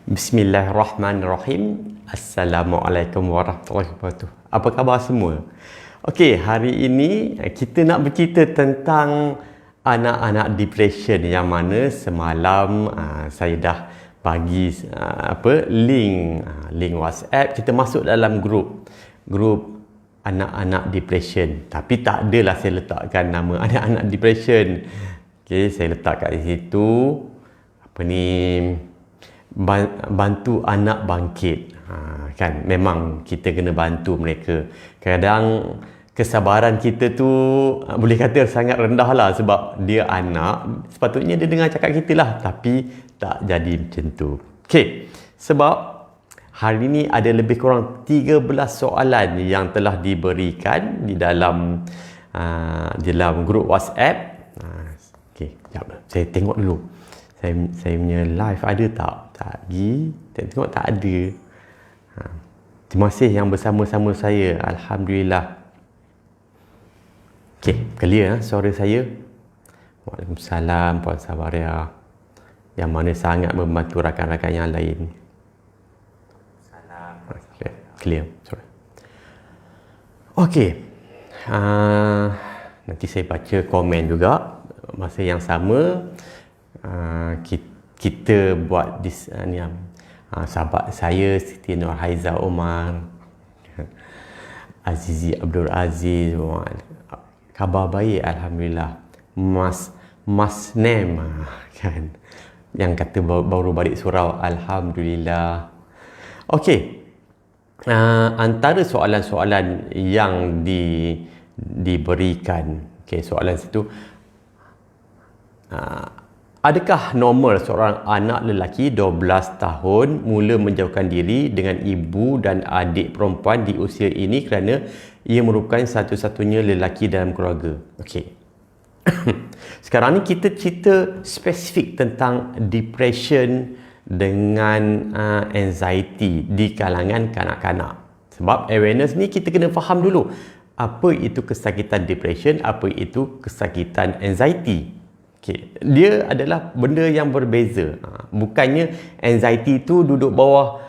Bismillahirrahmanirrahim. Assalamualaikum warahmatullahi wabarakatuh. Apa khabar semua? Okey, hari ini kita nak bercerita tentang anak-anak depression yang mana semalam saya dah bagi link WhatsApp. Kita masuk dalam grup anak-anak depression. Tapi tak adalah saya letakkan nama anak-anak depression. Okey, saya letak kat situ bantu anak bangkit. Kan memang kita kena bantu mereka. Kadang kesabaran kita tu boleh kata sangat rendah lah, sebab dia anak, sepatutnya dia dengar cakap kita lah, tapi tak jadi macam tu. Okey, sebab hari ni ada lebih kurang 13 soalan yang telah diberikan di dalam grup WhatsApp. Okey, sekejap, saya tengok dulu. Saya punya live ada tak? Tak lagi. Tengok tak ada. Terima kasih yang bersama-sama saya. Alhamdulillah. Okey, clear suara saya. Waalaikumsalam Puan Sabaria. Yang mana sangat membantu rakan-rakan yang lain. Salam. Clear. Sorry. Okey. Nanti saya baca komen juga. Masa yang sama, kita buat sahabat saya Siti Nurhaiza Omar, Azizi Abdul Aziz, khabar baik Alhamdulillah. Mas Nem kan, yang kata baru balik surau, Alhamdulillah. Okey, antara soalan-soalan yang diberikan, okey, soalan situ, adakah normal seorang anak lelaki 12 tahun mula menjauhkan diri dengan ibu dan adik perempuan di usia ini kerana ia merupakan satu-satunya lelaki dalam keluarga? Okey. Sekarang ni kita cerita spesifik tentang depression dengan anxiety di kalangan kanak-kanak. Sebab awareness ni kita kena faham dulu apa itu kesakitan depression, apa itu kesakitan anxiety. Okay. Dia adalah benda yang berbeza. Bukannya anxiety tu duduk bawah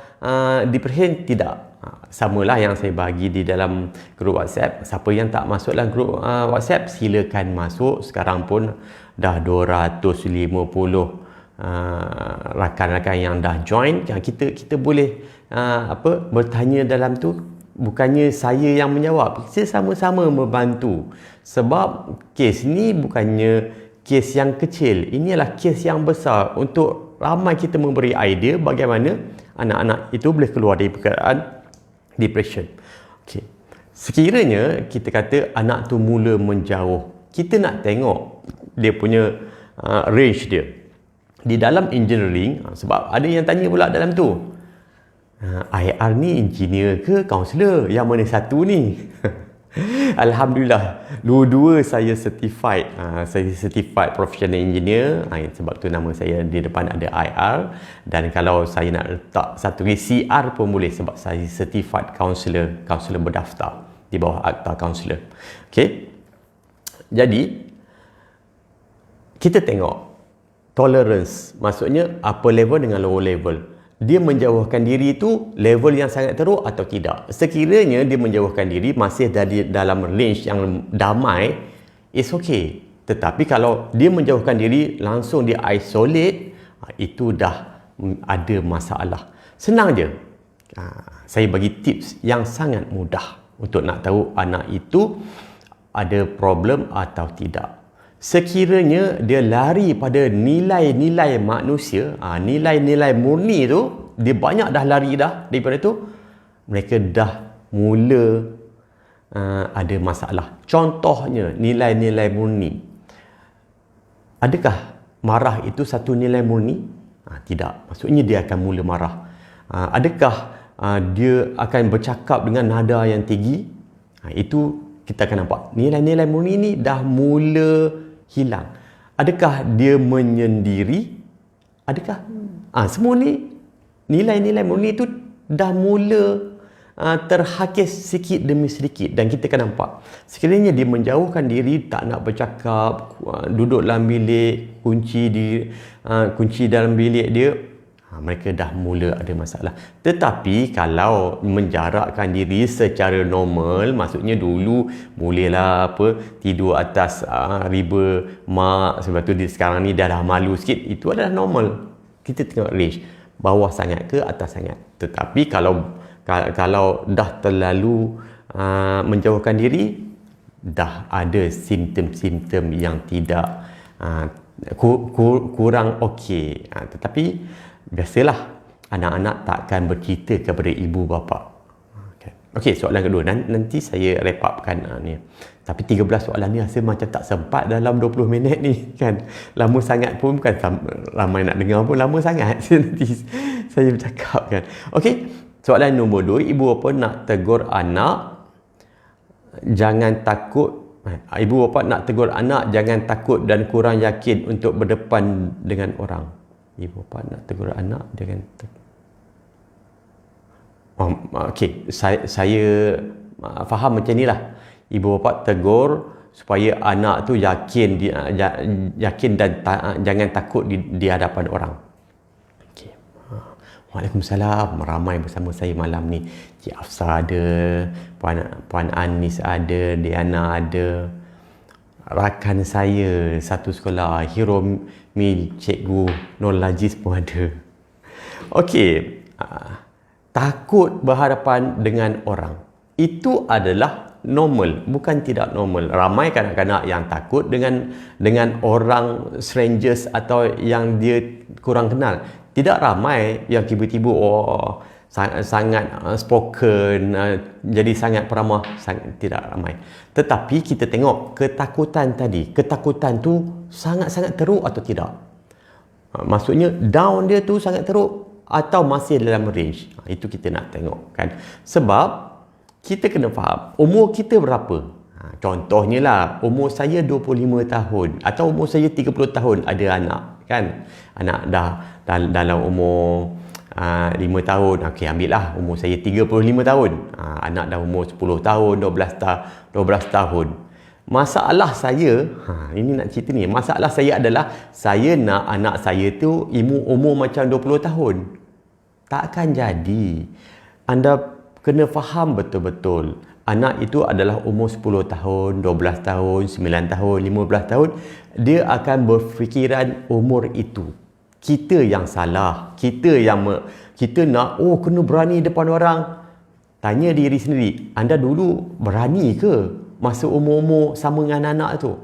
depression, tidak. Samalah yang saya bagi di dalam grup WhatsApp. Siapa yang tak masuk dalam grup WhatsApp, silakan masuk. Sekarang pun dah 250 rakan-rakan yang dah join. Yang kita boleh bertanya dalam tu. Bukannya saya yang menjawab, kita sama-sama membantu. Sebab kes ni bukannya kes yang kecil, ini adalah kes yang besar untuk ramai kita memberi idea bagaimana anak-anak itu boleh keluar dari keadaan depression. Okey. Sekiranya kita kata anak tu mula menjauh, kita nak tengok dia punya range dia. Di dalam engineering, sebab ada yang tanya pula dalam tu, IR ni engineer ke kaunselor? Yang mana satu ni? Alhamdulillah, dua-dua saya certified. Saya certified professional engineer. Sebab tu nama saya di depan ada IR. Dan kalau saya nak letak satu CR pun boleh, sebab saya certified counselor berdaftar di bawah akta counselor. Okey. Jadi kita tengok tolerance, maksudnya upper level dengan lower level. Dia menjauhkan diri itu level yang sangat teruk atau tidak. Sekiranya dia menjauhkan diri masih dalam range yang damai, it's okay. Tetapi kalau dia menjauhkan diri langsung dia isolate, itu dah ada masalah. Senang je. Saya bagi tips yang sangat mudah untuk nak tahu anak itu ada problem atau tidak. Sekiranya dia lari pada nilai-nilai manusia, nilai-nilai murni tu, dia banyak dah lari dah daripada tu, mereka dah mula ada masalah. Contohnya, nilai-nilai murni. Adakah marah itu satu nilai murni? Tidak. Maksudnya dia akan mula marah. Adakah dia akan bercakap dengan nada yang tinggi? Itu kita akan nampak. Nilai-nilai murni ni dah mula hilang. Adakah dia menyendiri? Adakah? Semua ni nilai-nilai murni tu dah mula terhakis sedikit demi sedikit. Dan kita akan nampak sekiranya dia menjauhkan diri, tak nak bercakap, duduk dalam bilik, kunci dalam bilik dia, mereka dah mula ada masalah. Tetapi kalau menjarakkan diri secara normal, maksudnya dulu mulalah tidur atas riba mak, sebab tu sekarang ni dah malu sikit, itu adalah normal. Kita tengok range bawah sangat ke atas sangat. Tetapi kalau dah terlalu menjauhkan diri, dah ada simptom-simptom yang tidak kurang okey. Tetapi biasalah anak-anak takkan bercerita kepada ibu bapa. Okey, soalan kedua. Nanti saya wrap upkan ni. Tapi 13 soalan ni rasa macam tak sempat dalam 20 minit ni kan. Lama sangat pun bukan ramai nak dengar pun, lama sangat. Nanti saya bercakap kan. Okey, soalan nombor 2. Ibu bapa nak tegur anak, jangan takut. Ibu bapa nak tegur anak, jangan takut dan kurang yakin untuk berdepan dengan orang. Ibu bapa nak tegur anak, jangan takut. Okey, saya faham macam ni lah. Ibu bapa tegur supaya anak tu yakin dan jangan takut di hadapan orang. Okey. Waalaikumsalam. Ramai bersama saya malam ni. Cik Afsa ada, Puan Anis ada, Diana ada, rakan saya satu sekolah, Hiromi, Cikgu Nur Lajis pun ada. Okey. Takut berhadapan dengan orang. Itu adalah normal, bukan tidak normal. Ramai kanak-kanak yang takut dengan orang strangers atau yang dia kurang kenal. Tidak ramai yang tiba-tiba sangat spoken, jadi sangat peramah, tidak ramai. Tetapi kita tengok ketakutan tadi, ketakutan tu sangat-sangat teruk atau tidak. Maksudnya down dia tu sangat teruk atau masih dalam range. Itu kita nak tengok kan. Sebab kita kena faham umur kita berapa. Contohnya lah, umur saya 25 tahun atau umur saya 30 tahun ada anak kan. Anak dah dalam umur 5 tahun. Okey, ambil lah umur saya 35 tahun. Anak dah umur 10 tahun, 12 tahun. Masalah saya, ini nak cerita ni. Masalah saya adalah saya nak anak saya tu umur macam 20 tahun. Takkan jadi. Anda kena faham betul-betul. Anak itu adalah umur 10 tahun, 12 tahun, 9 tahun, 15 tahun. Dia akan berfikiran umur itu. Kita yang salah. Kita nak, kena berani depan orang. Tanya diri sendiri, anda dulu berani ke masa umur-umur sama dengan anak tu?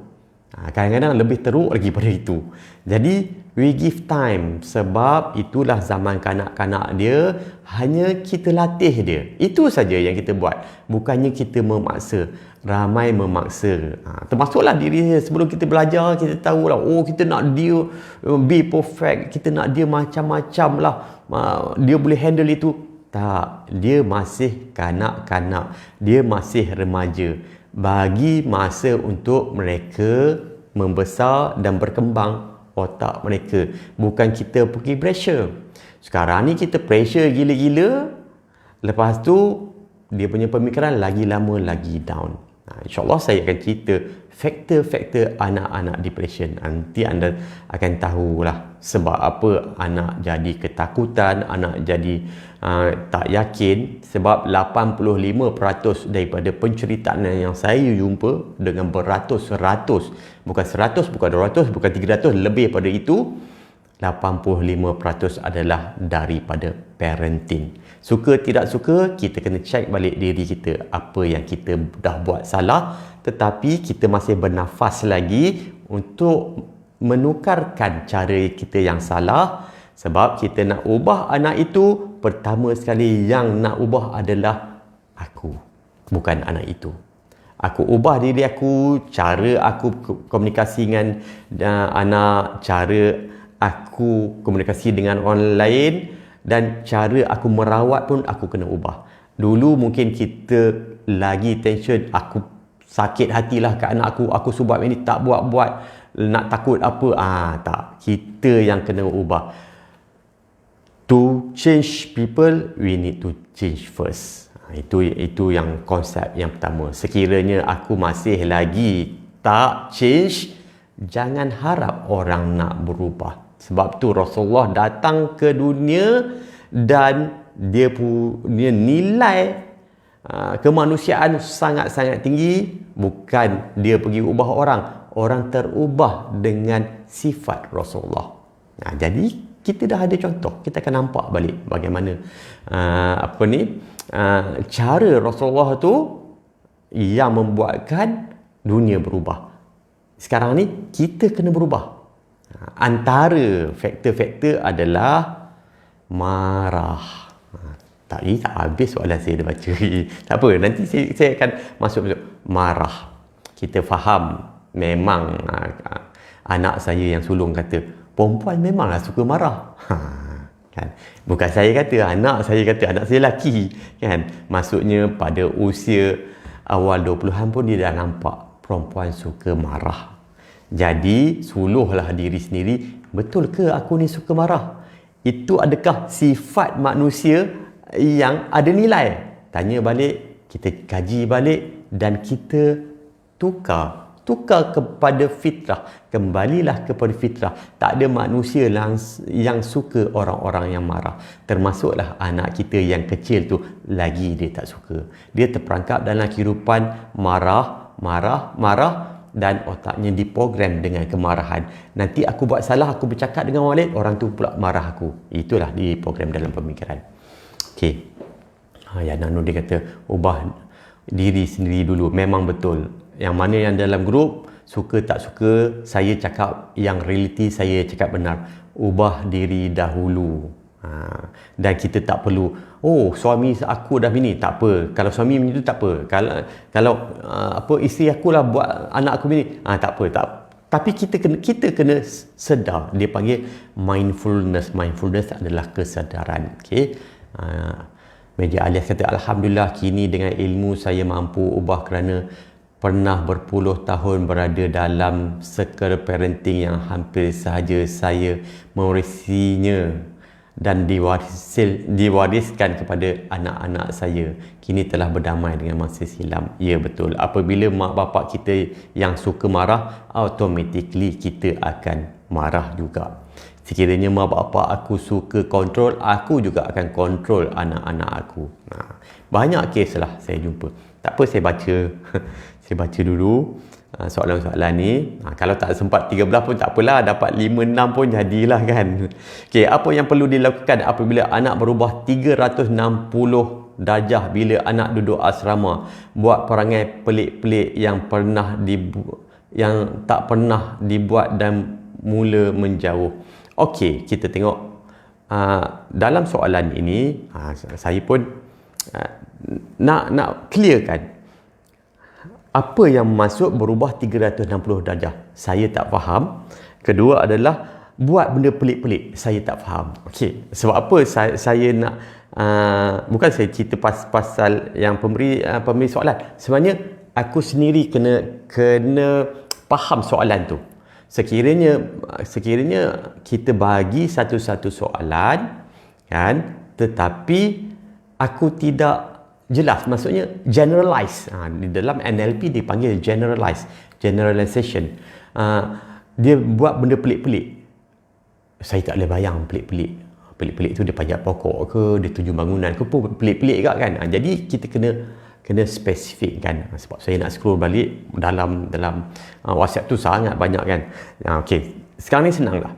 Kadang-kadang lebih teruk lagi pada itu. Jadi, we give time. Sebab itulah zaman kanak-kanak dia. Hanya kita latih dia. Itu saja yang kita buat. Bukannya kita memaksa. Ramai memaksa. Termasuklah diri saya. Sebelum kita belajar, kita tahulah. Kita nak dia be perfect. Kita nak dia macam-macam lah. Dia boleh handle itu. Tak. Dia masih kanak-kanak. Dia masih remaja. Bagi masa untuk mereka membesar dan berkembang otak mereka. Bukan kita pergi pressure. Sekarang ni kita pressure gila-gila. Lepas tu, dia punya pemikiran lagi lama lagi down. InsyaAllah saya akan cerita faktor-faktor anak-anak depression. Nanti anda akan tahulah sebab apa anak jadi ketakutan, anak jadi tak yakin. Sebab 85% daripada penceritaan yang saya jumpa dengan beratus-ratus, bukan 100, bukan 200, bukan 300, lebih pada itu, 85% adalah daripada parenting. Suka tidak suka, kita kena check balik diri kita. Apa yang kita dah buat salah, tetapi kita masih bernafas lagi untuk menukarkan cara kita yang salah. Sebab kita nak ubah anak itu, pertama sekali yang nak ubah adalah aku, bukan anak itu. Aku ubah diri aku, cara aku komunikasi dengan anak, cara aku komunikasi dengan orang lain, dan cara aku merawat pun aku kena ubah. Dulu mungkin kita lagi tension, aku sakit hatilah ke anak aku sebab ini tak buat-buat, nak takut apa. Tak. Kita yang kena ubah. To change people, we need to change first. Itu yang konsep yang pertama. Sekiranya aku masih lagi tak change, jangan harap orang nak berubah. Sebab tu Rasulullah datang ke dunia dan dia punya nilai kemanusiaan sangat-sangat tinggi. Bukan dia pergi ubah orang. Orang terubah dengan sifat Rasulullah. Jadi kita dah ada contoh. Kita akan nampak balik bagaimana cara Rasulullah tu yang membuatkan dunia berubah. Sekarang ni kita kena berubah. Antara faktor-faktor adalah marah. Tak habis soalan saya dah baca. Tak apa, nanti saya akan masuk marah. Kita faham memang anak saya yang sulung kata perempuan memanglah suka marah. Kan? Bukan saya kata, anak saya kata, anak saya lelaki. Kan? Maksudnya pada usia awal 20-an pun dia dah nampak perempuan suka marah. Jadi suluhlah diri sendiri, betul ke aku ni suka marah? Itu adakah sifat manusia yang ada nilai? Tanya balik, kita kaji balik dan kita tukar kepada fitrah. Kembalilah kepada fitrah. Tak ada manusia yang suka orang-orang yang marah. Termasuklah anak kita yang kecil tu, lagi dia tak suka. Dia terperangkap dalam kehidupan marah dan otaknya diprogram dengan kemarahan. Nanti aku buat salah, aku bercakap dengan orang lain, orang tu pula marah aku. Itulah diprogram dalam pemikiran. Okey. Ya Nano dia kata ubah diri sendiri dulu. Memang betul. Yang mana yang dalam grup suka tak suka, saya cakap yang realiti, saya cakap benar. Ubah diri dahulu. Dan kita tak perlu, suami aku dah bini, tak apa. Kalau suami macam tu tak apa. Kalau isteri aku lah buat anak aku bini, tak apa. Tapi kita kena sedar. Dia panggil mindfulness. Mindfulness adalah kesedaran. Okey. Meja Alias kata, alhamdulillah kini dengan ilmu saya mampu ubah kerana pernah berpuluh tahun berada dalam circle parenting yang hampir sahaja saya mewarisinya dan diwariskan kepada anak-anak saya. Kini telah berdamai dengan masa silam. Ya betul. Apabila mak bapak kita yang suka marah, automatically kita akan marah juga. Sekiranya mak bapak aku suka kontrol, aku juga akan kontrol anak-anak aku. Banyak kes lah saya jumpa. Tak apa, saya baca saya baca dulu soalan-soalan ni. Kalau tak sempat 13 pun tak apalah, dapat 5-6 pun jadilah kan. Okey, apa yang perlu dilakukan apabila anak berubah 360 darjah bila anak duduk asrama, buat perangai pelik-pelik yang tak pernah dibuat dan mula menjauh. Okey, kita tengok dalam soalan ini saya pun nak clearkan apa yang maksud berubah 360 darjah. Saya tak faham. Kedua adalah buat benda pelik-pelik. Saya tak faham. Okey, sebab apa saya nak bukan saya cerita pasal yang pemberi soalan. Sebenarnya aku sendiri kena faham soalan tu. Sekiranya kita bagi satu-satu soalan kan, tetapi aku tidak jelas, maksudnya generalize. Di dalam NLP dipanggil generalization. Dia buat benda pelik-pelik. Saya tak boleh bayang pelik-pelik. Pelik-pelik tu dia panjat pokok ke, dia tuju bangunan ke, pun pelik-pelik juga kan. Jadi kita kena spesifik kan. Sebab saya nak scroll balik dalam WhatsApp tu sangat banyak kan. Okey, sekarang ni senang lah.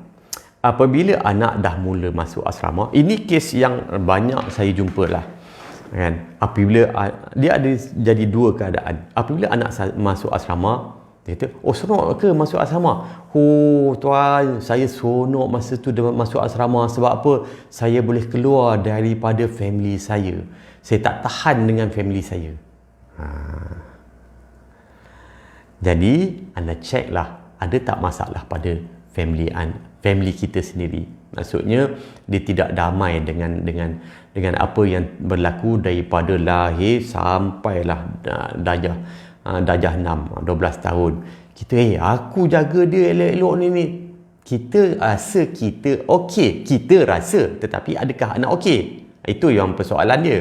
Apabila anak dah mula masuk asrama, ini kes yang banyak saya jumpa lah kan. Apabila dia ada jadi dua keadaan. Apabila anak masuk asrama, dia kata, seronok ke masuk asrama? Tuan, saya seronok masa tu masuk asrama. Sebab apa? Saya boleh keluar daripada family saya. Saya tak tahan dengan family saya. Jadi anda check lah, ada tak masalah pada family kita sendiri. Maksudnya dia tidak damai dengan apa yang berlaku daripada lahir sampailah darjah 6, 12 tahun. Kita aku jaga dia elok-elok ni. Kita rasa kita okey, kita rasa, tetapi adakah anak okey? Itu yang persoalan dia.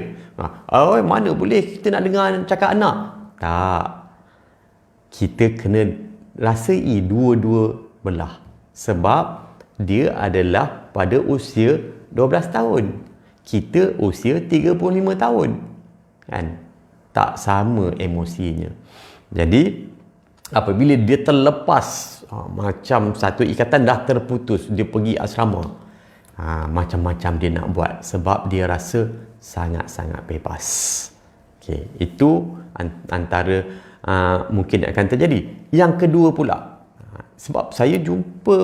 Mana boleh kita nak dengar cakap anak? Tak. Kita kena rasai dua-dua belah. Sebab dia adalah pada usia 12 tahun. Kita usia 35 tahun. Kan? Tak sama emosinya. Jadi, apabila dia terlepas, macam satu ikatan dah terputus, dia pergi asrama, macam-macam dia nak buat sebab dia rasa sangat-sangat bebas. Okay, itu antara mungkin akan terjadi. Yang kedua pula, sebab saya jumpa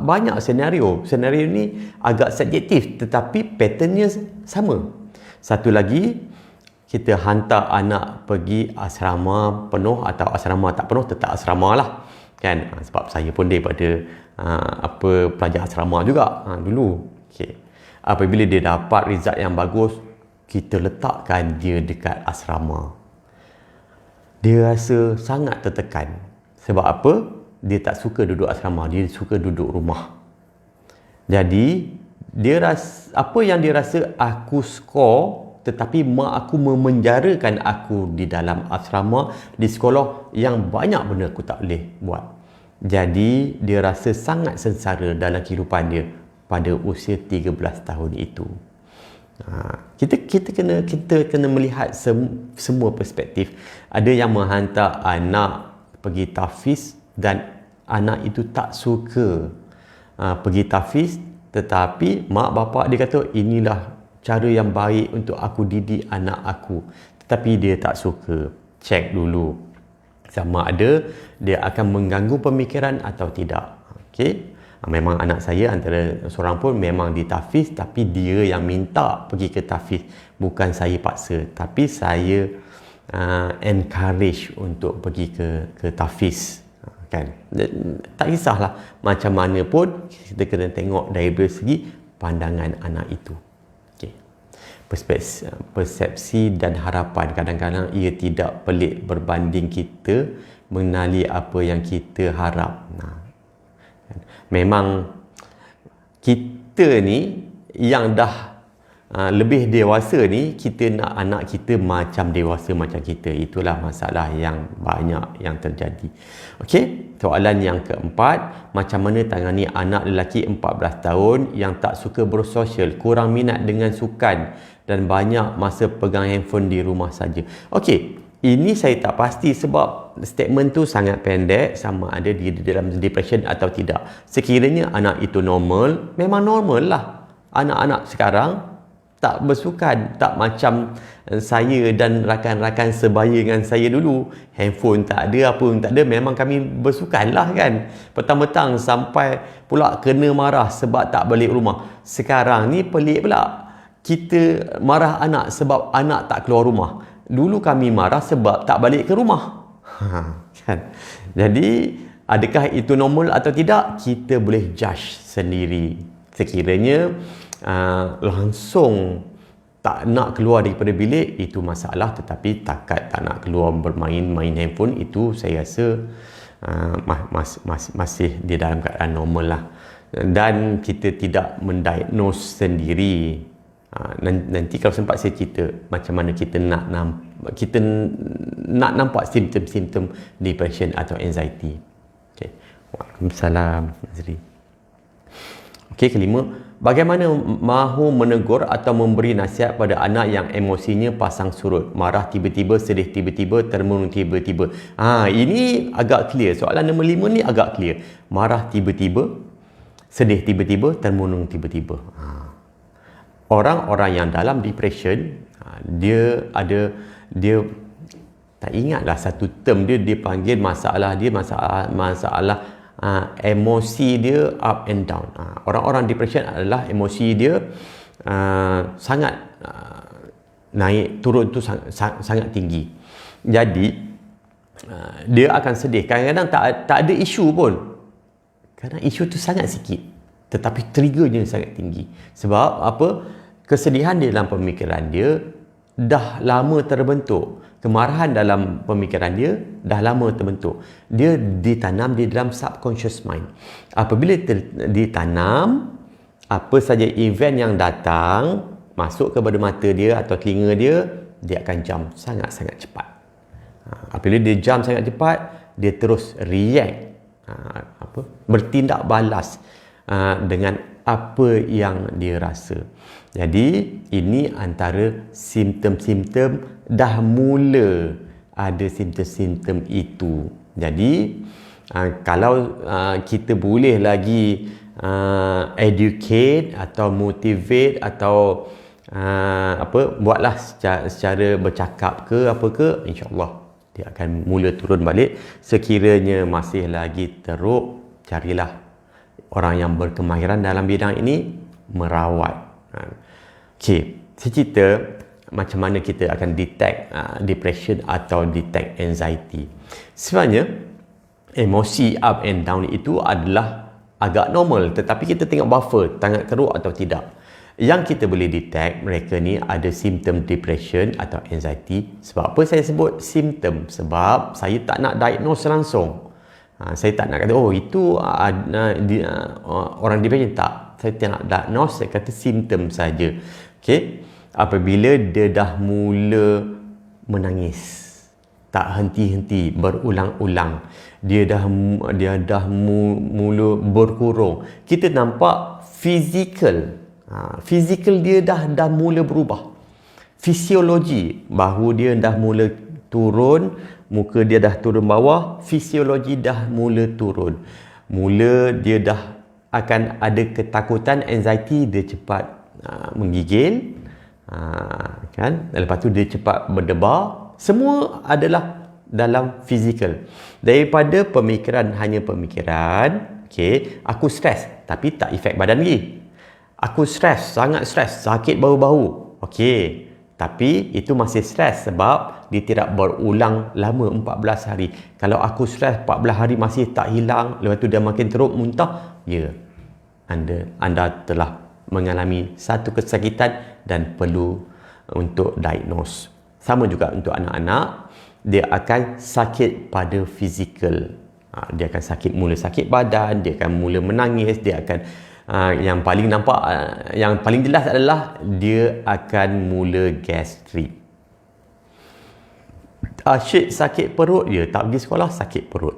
banyak senario ni agak subjektif tetapi patternnya sama. Satu lagi, kita hantar anak pergi asrama penuh atau asrama tak penuh, tetap asrama lah kan, sebab saya pun daripada pelajar asrama juga dulu. Okay. Apabila dia dapat result yang bagus, kita letakkan dia dekat asrama, dia rasa sangat tertekan. Sebab apa? Dia tak suka duduk asrama, dia suka duduk rumah. Jadi dia rasa, apa yang dia rasa, aku skor tetapi mak aku memenjarakan aku di dalam asrama, di sekolah yang banyak benda aku tak boleh buat. Jadi dia rasa sangat sengsara dalam kehidupan dia pada usia 13 tahun itu. Kita kena melihat semua perspektif. Ada yang menghantar anak pergi tahfiz dan anak itu tak suka pergi tahfiz, tetapi mak bapak dia kata inilah cara yang baik untuk aku didik anak aku, tetapi dia tak suka. Cek dulu sama ada dia akan mengganggu pemikiran atau tidak. Okey, memang anak saya antara seorang pun memang ditahfiz, tapi dia yang minta pergi ke tahfiz, bukan saya paksa, tapi saya encourage untuk pergi ke tahfiz. Kan, tak kisahlah macam mana pun, kita kena tengok dari segi pandangan anak itu. Persepsi dan harapan kadang-kadang ia tidak pelik berbanding kita mengenali apa yang kita harap. Memang kita ni yang dah lebih dewasa ni, kita nak anak kita macam dewasa macam kita. Itulah masalah yang banyak yang terjadi. Okey, soalan yang keempat, macam mana tangani anak lelaki 14 tahun yang tak suka bersosial, kurang minat dengan sukan dan banyak masa pegang handphone di rumah saja. Okey, ini saya tak pasti sebab statement tu sangat pendek, sama ada dia dalam depression atau tidak. Sekiranya anak itu normal, memang normal lah. Anak-anak sekarang tak bersukan, tak macam saya dan rakan-rakan sebaya dengan saya dulu. Handphone tak ada, apa pun tak ada, memang kami bersukan lah kan. Petang-petang sampai pula kena marah sebab tak balik rumah. Sekarang ni pelik pula, kita marah anak sebab anak tak keluar rumah. Dulu kami marah sebab tak balik ke rumah. Kan? Jadi, adakah itu normal atau tidak? Kita boleh judge sendiri. Sekiranya langsung tak nak keluar daripada bilik, itu masalah. Tetapi takat tak nak keluar main handphone, itu saya rasa masih di dalam keadaan normal lah. Dan kita tidak mendiagnose sendiri. Nanti kalau sempat saya cerita macam mana kita nak nampak simptom-simptom depression atau anxiety. Okay. Waalaikumsalam, Nazri. Okey, kelima, bagaimana mahu menegur atau memberi nasihat pada anak yang emosinya pasang surut, marah tiba-tiba, sedih tiba-tiba, termenung tiba-tiba. Ini agak clear. Soalan nombor 5 ni agak clear. Marah tiba-tiba, sedih tiba-tiba, termenung tiba-tiba. Orang-orang yang dalam depression, dia tak ingatlah satu term dia panggil masalah emosi dia up and down. Orang-orang depression adalah emosi dia sangat naik turun tu sangat tinggi. Jadi dia akan sedih. Kadang-kadang tak ada isu pun. Kadang isu tu sangat sikit, tetapi triggernya sangat tinggi. Sebab apa? Kesedihan di dalam pemikiran dia dah lama terbentuk. Kemarahan dalam pemikiran dia dah lama terbentuk. Dia ditanam di dalam subconscious mind. Apabila ditanam, apa saja event yang datang masuk kepada mata dia atau telinga dia akan jump sangat-sangat cepat. Apabila dia jump sangat cepat, dia terus react, bertindak balas dengan apa yang dia rasa. Jadi ini antara simptom-simptom dah mula ada simptom-simptom itu. Jadi kalau kita boleh lagi educate atau motivate atau buatlah secara bercakap ke apa ke, insya-Allah dia akan mula turun balik. Sekiranya masih lagi teruk, carilah orang yang berkemahiran dalam bidang ini merawat. Okey, saya cerita macam mana kita akan detect depression atau detect anxiety. Sebenarnya emosi up and down itu adalah agak normal, tetapi kita tengok buffer sangat teruk atau tidak. Yang kita boleh detect mereka ni ada simptom depression atau anxiety. Sebab apa saya sebut simptom? Sebab saya tak nak diagnose langsung. Saya tak nak kata itu orang depression. Tak, saya tak nak diagnose, saya kata simptom saja. Okey, apabila dia dah mula menangis tak henti-henti, berulang-ulang, dia dah mula berkurung, kita nampak fizikal dia dah mula berubah. Fisiologi bahu dia dah mula turun, muka dia dah turun bawah, fisiologi dah mula turun. Mula dia dah akan ada ketakutan, anxiety, dia cepat menggigil, kan? Lepas tu dia cepat berdebar. Semua adalah dalam fizikal. Daripada pemikiran, hanya pemikiran, okey, aku stres tapi tak efek badan lagi. Aku stres, sangat stres, sakit bahu-bahu. Okey, tapi itu masih stres sebab dia tidak berulang lama 14 hari. Kalau aku stres 14 hari masih tak hilang, lepas tu dia makin teruk muntah, ya, anda telah mengalami satu kesakitan dan perlu untuk diagnose. Sama juga untuk anak-anak, dia akan sakit pada fizikal. Dia akan mula sakit badan, dia akan mula menangis, dia akan yang paling nampak, yang paling jelas adalah dia akan mula gastrik. Asyik sakit perut, dia tak pergi sekolah, sakit perut.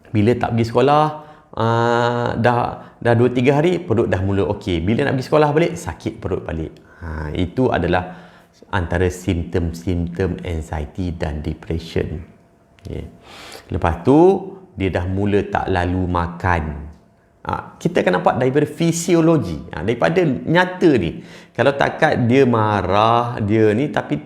Bila tak pergi sekolah, dah 2-3 hari, perut dah mula okey. Bila nak pergi sekolah balik, sakit perut balik. Itu adalah antara simptom-simptom anxiety dan depression. Okay. Lepas tu, dia dah mula tak lalu makan. Kita akan nampak daripada fisiologi, daripada nyata ni. Kalau takat dia marah, dia ni, tapi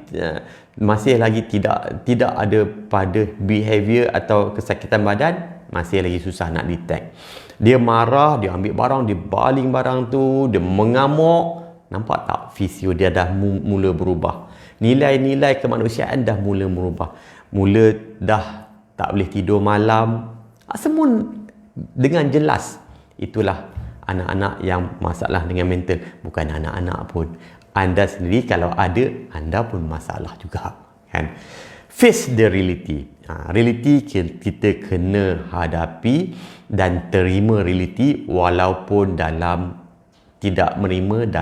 masih lagi tidak ada pada behavior atau kesakitan badan, masih lagi susah nak detect. Dia marah, dia ambil barang, dia baling barang tu, dia mengamuk. Nampak tak? Fisio dia dah mula berubah. Nilai-nilai kemanusiaan dah mula berubah. Mula dah tak boleh tidur malam. Semua dengan jelas. Itulah anak-anak yang masalah dengan mental. Bukan anak-anak pun. Anda sendiri kalau ada, anda pun masalah juga. Kan? Face the reality. Reality kita kena hadapi dan terima reality walaupun dalam tidak menerima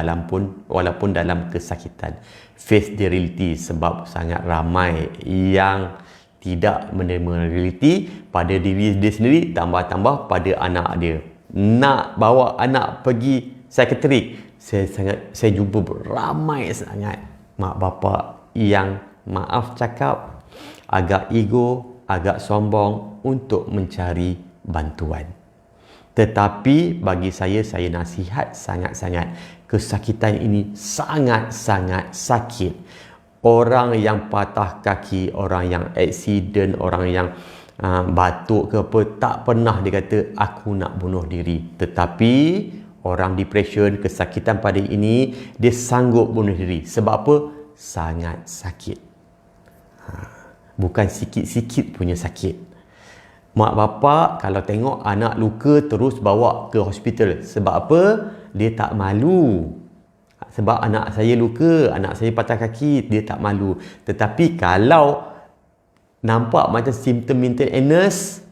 walaupun dalam kesakitan. Face the reality sebab sangat ramai yang tidak menerima reality pada diri dia sendiri, tambah-tambah pada anak dia. Nak bawa anak pergi psikiatrik, saya jumpa ramai sangat mak bapak yang maaf cakap agak ego, agak sombong untuk mencari bantuan. Tetapi bagi saya nasihat sangat-sangat, kesakitan ini sangat-sangat sakit. Orang yang patah kaki, orang yang aksiden, orang yang batuk ke apa, tak pernah dia kata aku nak bunuh diri. Tetapi orang depression, kesakitan pada ini, dia sanggup bunuh diri. Sebab apa? Sangat sakit. Bukan sikit-sikit punya sakit. Mak bapak kalau tengok anak luka terus bawa ke hospital. Sebab apa? Dia tak malu. Sebab anak saya luka, anak saya patah kaki, dia tak malu. Tetapi kalau nampak macam simptom mental illness,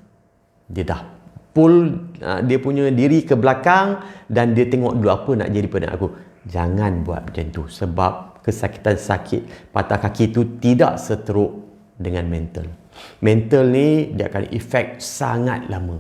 dia dah pull dia punya diri ke belakang dan dia tengok dulu apa nak jadi pada aku. Jangan buat macam tu. Sebab kesakitan sakit patah kaki itu tidak seteruk dengan mental. Mental ni dia akan efek sangat lama.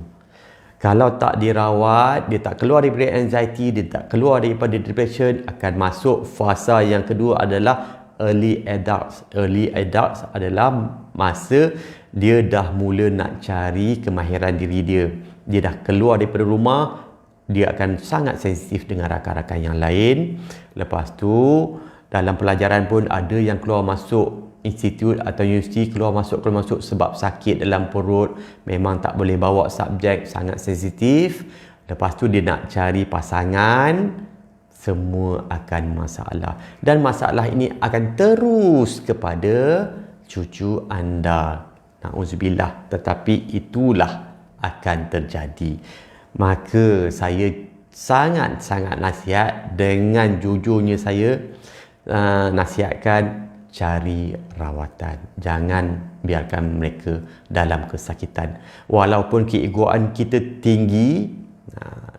Kalau tak dirawat, dia tak keluar daripada anxiety, dia tak keluar daripada depression, akan masuk fasa yang kedua adalah early adults. Early adults adalah masa dia dah mula nak cari kemahiran diri dia. Dia dah keluar daripada rumah, dia akan sangat sensitif dengan rakan-rakan yang lain. Lepas tu, dalam pelajaran pun ada yang keluar masuk institut atau universiti, keluar masuk sebab sakit dalam perut, memang tak boleh bawa subjek, sangat sensitif. Lepas tu dia nak cari pasangan, semua akan masalah. Dan masalah ini akan terus kepada cucu anda. Na'udzubillah. Tetapi itulah akan terjadi. Maka saya sangat-sangat nasihat, dengan jujurnya saya nasihatkan, cari rawatan. Jangan biarkan mereka dalam kesakitan. Walaupun keegoan kita tinggi,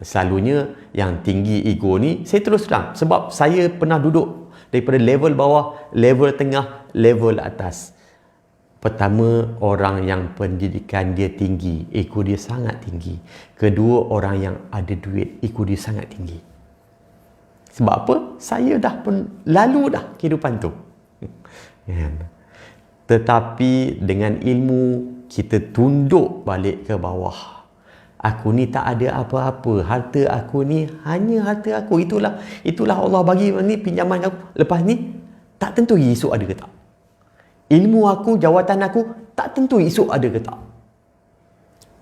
selalunya yang tinggi ego ni, saya terus terang, sebab saya pernah duduk daripada level bawah, level tengah, level atas. Pertama, orang yang pendidikan dia tinggi, ego dia sangat tinggi. Kedua, orang yang ada duit, ego dia sangat tinggi. Sebab apa? Saya dah pun lalu dah kehidupan tu. Tetapi dengan ilmu, kita tunduk balik ke bawah. Aku ni tak ada apa-apa. Harta aku ni hanya harta aku. Itulah Allah bagi ni pinjaman aku. Lepas ni tak tentu esok ada ke tak. Ilmu aku, jawatan aku tak tentu esok ada ke tak.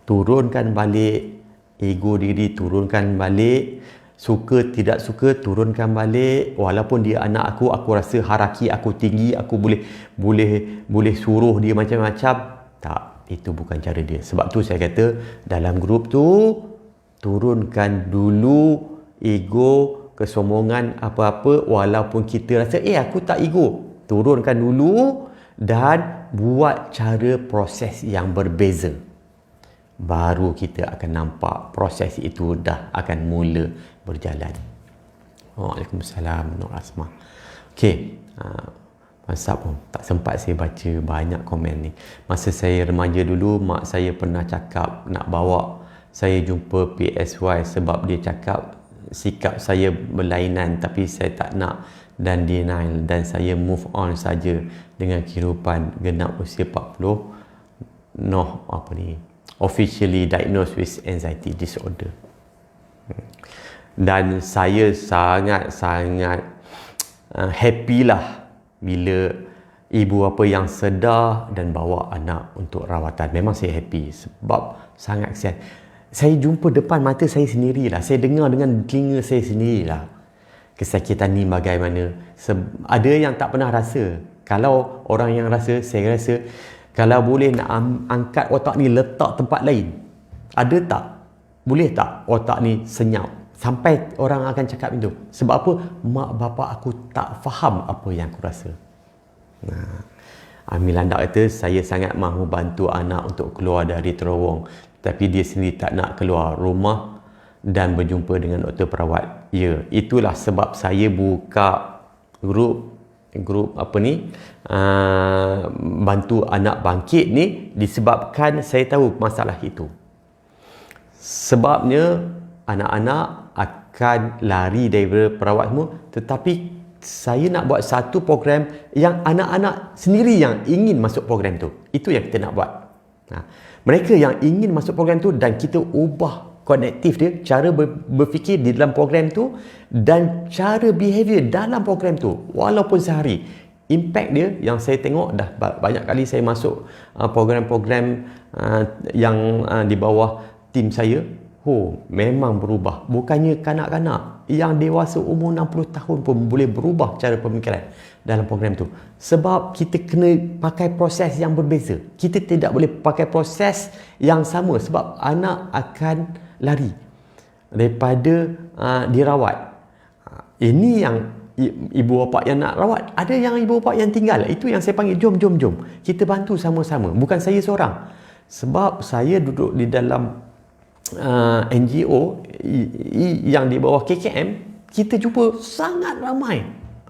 Turunkan balik ego diri, turunkan balik. Suka tidak suka, turunkan balik. Walaupun dia anak aku rasa hierarki aku tinggi, aku boleh suruh dia macam-macam. Tak, itu bukan cara dia. Sebab tu saya kata, dalam grup tu, turunkan dulu ego, kesombongan, apa-apa. Walaupun kita rasa, aku tak ego. Turunkan dulu dan buat cara proses yang berbeza. Baru kita akan nampak proses itu dah akan mula berjalan. Waalaikumsalam, Nur Asma. Okey, WhatsApp pun tak sempat saya baca banyak komen ni. Masa saya remaja dulu, mak saya pernah cakap nak bawa saya jumpa PSY sebab dia cakap sikap saya berlainan, tapi saya tak nak dan denial, dan saya move on saja dengan kehidupan. Genap usia 40, officially diagnosed with anxiety disorder. Dan saya sangat-sangat happy lah bila ibu apa yang sedar dan bawa anak untuk rawatan. Memang saya happy sebab sangat kesian. Saya jumpa depan mata saya sendirilah. Saya dengar dengan telinga saya sendirilah kesakitan ni bagaimana. Ada yang tak pernah rasa. Kalau orang yang rasa, saya rasa kalau boleh nak angkat otak ni letak tempat lain, ada tak? Boleh tak otak ni senyap? Sampai orang akan cakap itu. Sebab apa? Mak bapak aku tak faham apa yang aku rasa. Amil Landak kata, saya sangat mahu bantu anak untuk keluar dari terowong, tapi dia sendiri tak nak keluar rumah dan berjumpa dengan doktor perawat. Ya, itulah sebab saya buka grup bantu anak bangkit ni, disebabkan saya tahu masalah itu. Sebabnya anak-anak akan lari daripada perawat semua, tetapi saya nak buat satu program yang anak-anak sendiri yang ingin masuk program tu. Itu yang kita nak buat. Mereka yang ingin masuk program tu, dan kita ubah kognitif dia, cara berfikir di dalam program tu dan cara behavior dalam program tu. Walaupun sehari, impact dia yang saya tengok, dah banyak kali saya masuk program-program yang di bawah tim saya, memang berubah. Bukannya kanak-kanak, yang dewasa umur 60 tahun pun boleh berubah cara pemikiran dalam program tu. Sebab kita kena pakai proses yang berbeza. Kita tidak boleh pakai proses yang sama, sebab anak akan lari daripada dirawat. Ini yang ibu bapa yang nak rawat. Ada yang ibu bapa yang tinggal. Itu yang saya panggil, jom kita bantu sama-sama. Bukan saya seorang. Sebab saya duduk di dalam NGO yang di bawah KKM, kita jumpa sangat ramai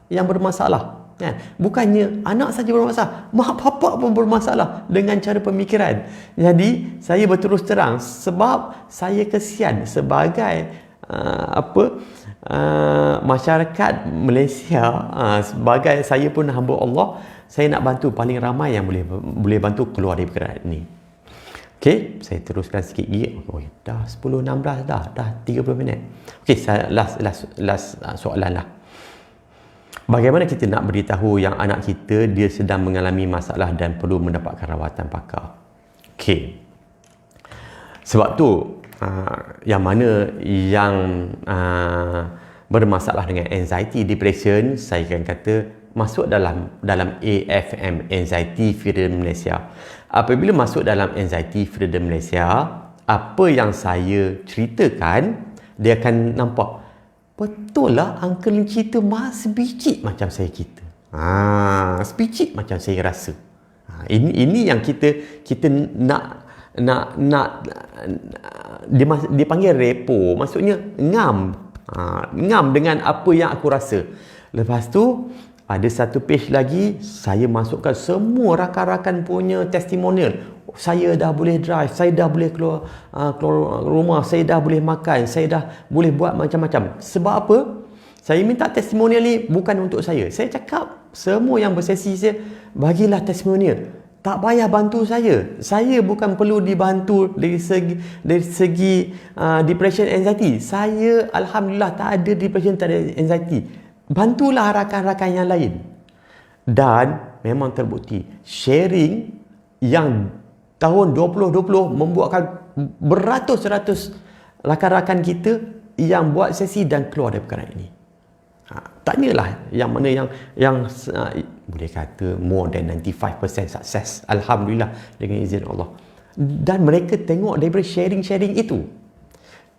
yang bermasalah. Kan? Bukannya anak saja bermasalah, mak bapak pun bermasalah dengan cara pemikiran. Jadi saya berterus terang sebab saya kesian sebagai masyarakat Malaysia, sebagai saya pun hamba Allah, saya nak bantu paling ramai yang boleh bantu keluar dari perkara ini. Okey, saya teruskan sikit lagi. Oh, dah 10.16 dah 30 minit. Okey, saya last soalan lah. Bagaimana kita nak beritahu yang anak kita dia sedang mengalami masalah dan perlu mendapatkan rawatan pakar? Okey. Sebab tu yang mana yang bermasalah dengan anxiety, depression, saya akan kata masuk dalam AFM, Anxiety Freedom Malaysia. Apabila masuk dalam Anxiety Freedom Malaysia, apa yang saya ceritakan, dia akan nampak betul lah uncle ni cerita sebiji macam saya cerita. Sebiji macam saya rasa. Ini yang kita nak dia panggil repo, maksudnya ngam dengan apa yang aku rasa. Lepas tu ada satu page lagi, saya masukkan semua rakan-rakan punya testimonial. Saya dah boleh drive, saya dah boleh keluar rumah, saya dah boleh makan, saya dah boleh buat macam-macam. Sebab apa? Saya minta testimonial ni bukan untuk saya. Saya cakap semua yang bersesi saya, bagilah testimonial. Tak payah bantu saya. Saya bukan perlu dibantu dari segi depression, anxiety. Saya alhamdulillah tak ada depression, tak ada anxiety. Bantulah rakan-rakan yang lain. Dan memang terbukti sharing yang tahun 2020 membuatkan beratus-ratus rakan-rakan kita yang buat sesi dan keluar dari perkara ini. Tanyalah yang mana yang boleh kata more than 95% sukses, alhamdulillah, dengan izin Allah. Dan mereka tengok daripada sharing-sharing itu.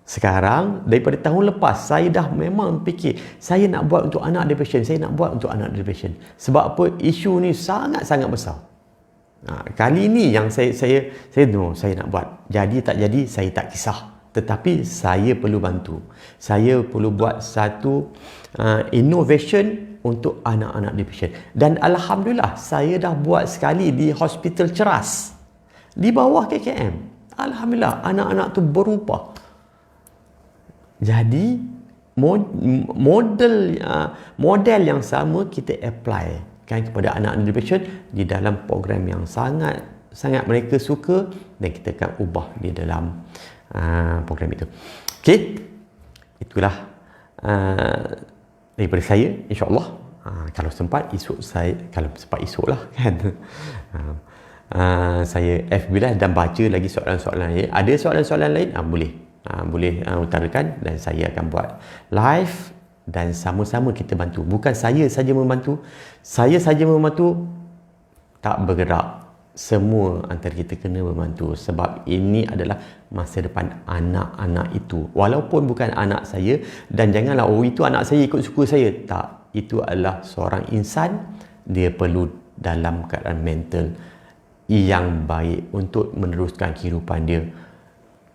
Sekarang daripada tahun lepas saya dah memang fikir saya nak buat untuk anak depression, saya nak buat untuk anak depression. Sebab apa? Isu ni sangat-sangat besar. Kali ni yang saya nak buat. Jadi tak jadi saya tak kisah. Tetapi saya perlu bantu. Saya perlu buat satu innovation untuk anak-anak depression. Dan alhamdulillah saya dah buat sekali di Hospital Ceras di bawah KKM. Alhamdulillah anak-anak tu berubah. Jadi model yang sama kita apply kan kepada anak-anak depression di dalam program yang sangat mereka suka, dan kita akan ubah di dalam program itu. Okey, itulah daripada saya, insya-Allah. Kalau sempat esok lah kan. Saya FB lah dan baca lagi soalan-soalan lain. Ada soalan-soalan lain boleh utarakan, dan saya akan buat live dan sama-sama kita bantu. Bukan saya saja membantu. Saya saja membantu tak bergerak. Semua antara kita kena membantu, sebab ini adalah masa depan anak-anak itu. Walaupun bukan anak saya, dan janganlah itu anak saya ikut suka saya. Tak, itu adalah seorang insan, dia perlu dalam keadaan mental yang baik untuk meneruskan kehidupan dia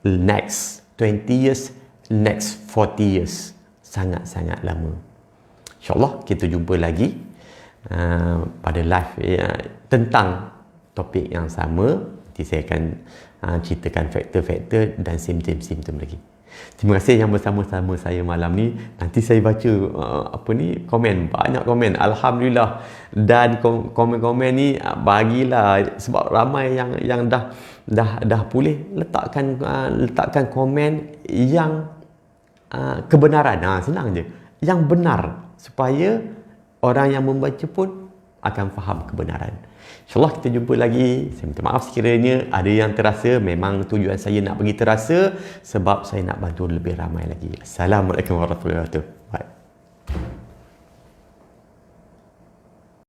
next 20 years, next 40 years. Sangat-sangat lama. InsyaAllah kita jumpa lagi pada live tentang topik yang sama. Nanti saya akan ceritakan faktor-faktor dan simptom-simptom lagi. Terima kasih yang bersama-sama saya malam ni. Nanti saya baca komen, banyak komen, alhamdulillah. Dan komen-komen ni bagilah, sebab ramai yang dah pulih letakkan komen yang kebenaran. Senang je, yang benar, supaya orang yang membaca pun akan faham kebenaran. InsyaAllah kita jumpa lagi. Saya minta maaf sekiranya ada yang terasa. Memang tujuan saya nak bagi terasa, sebab saya nak bantu lebih ramai lagi. Assalamualaikum warahmatullahi wabarakatuh. Bye.